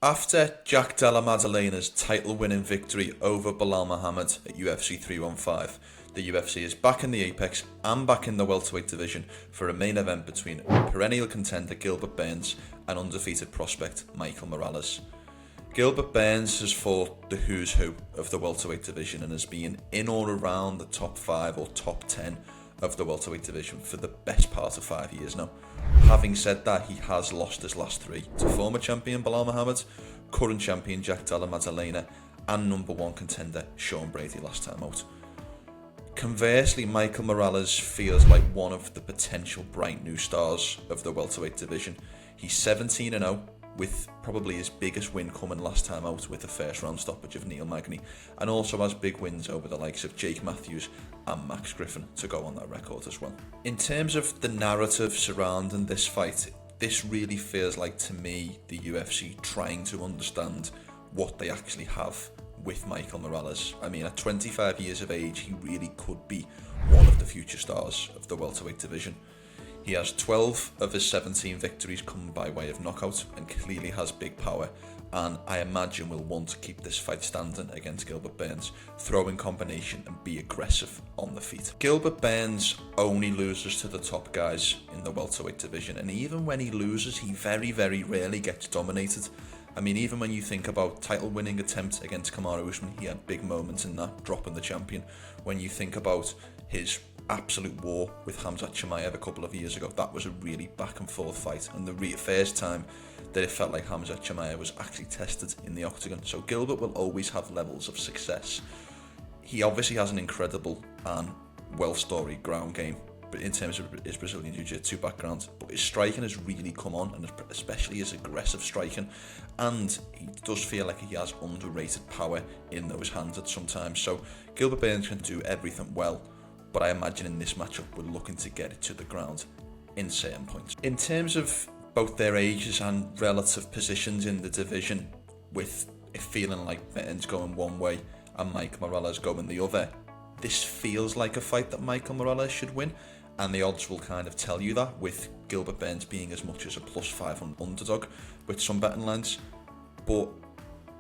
After Jack Della Madalena's title-winning victory over Bilal Muhammad at UFC 315, the UFC is back in the Apex and back in the welterweight division for a main event between perennial contender Gilbert Burns and undefeated prospect Michael Morales. Gilbert Burns has fought the who's who of the welterweight division and has been in or around the top 5 or top 10 of the welterweight division for the best part of 5 years now. Having said that, he has lost his last 3 to former champion Bilal Muhammad, current champion Jack Della Maddalena, and number 1 contender Sean Brady last time out. Conversely, Michael Morales feels like one of the potential bright new stars of the welterweight division. He's 17-0, with probably his biggest win coming last time out with the first round stoppage of Neil Magny, and also has big wins over the likes of Jake Matthews and Max Griffin to go on that record as well. In terms of the narrative surrounding this fight, this really feels like, to me, the UFC trying to understand what they actually have with Michael Morales. I mean, at 25 years of age, he really could be one of the future stars of the welterweight division. He has 12 of his 17 victories come by way of knockout and clearly has big power, and I imagine will want to keep this fight standing against Gilbert Burns, throw in combination and be aggressive on the feet. Gilbert Burns only loses to the top guys in the welterweight division, and even when he loses, he very, very rarely gets dominated. I mean, even when you think about title-winning attempt against Kamaru Usman, he had big moments in that, dropping the champion. When you think about his absolute war with Khamzat Chimaev a couple of years ago, that was a really back and forth fight, and the first time that it felt like Khamzat Chimaev was actually tested in the octagon. So Gilbert will always have levels of success. He obviously has an incredible and well-storied ground game, but in terms of his Brazilian Jiu-Jitsu background, but his striking has really come on, and especially his aggressive striking, and he does feel like he has underrated power in those hands at some times. So Gilbert Burns can do everything well, but I imagine in this matchup we're looking to get it to the ground in certain points. In terms of both their ages and relative positions in the division, with it feeling like Burns going one way and Mike Morales going the other, this feels like a fight that Michael Morales should win, and the odds will kind of tell you that, with Gilbert Burns being as much as a plus 500 underdog with some betting lines. But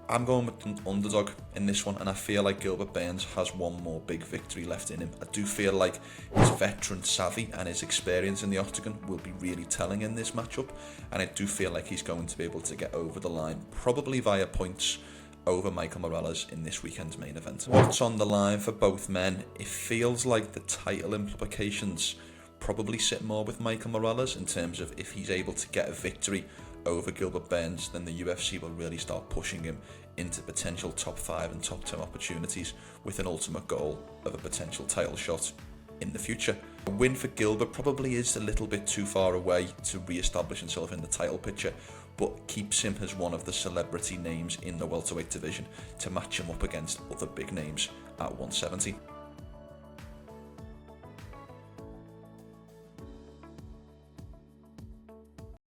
I'm going with an underdog in this one, and I feel like Gilbert Burns has one more big victory left in him. I do feel like his veteran savvy and his experience in the octagon will be really telling in this matchup, and I do feel like he's going to be able to get over the line, probably via points, over Michael Morales in this weekend's main event. What's on the line for both men? It feels like the title implications probably sit more with Michael Morales in terms of if he's able to get a victory over Gilbert Burns, then the UFC will really start pushing him into potential top 5 and top 10 opportunities, with an ultimate goal of a potential title shot in the future. A win for Gilbert probably is a little bit too far away to re-establish himself in the title picture, but keeps him as one of the celebrity names in the welterweight division to match him up against other big names at 170.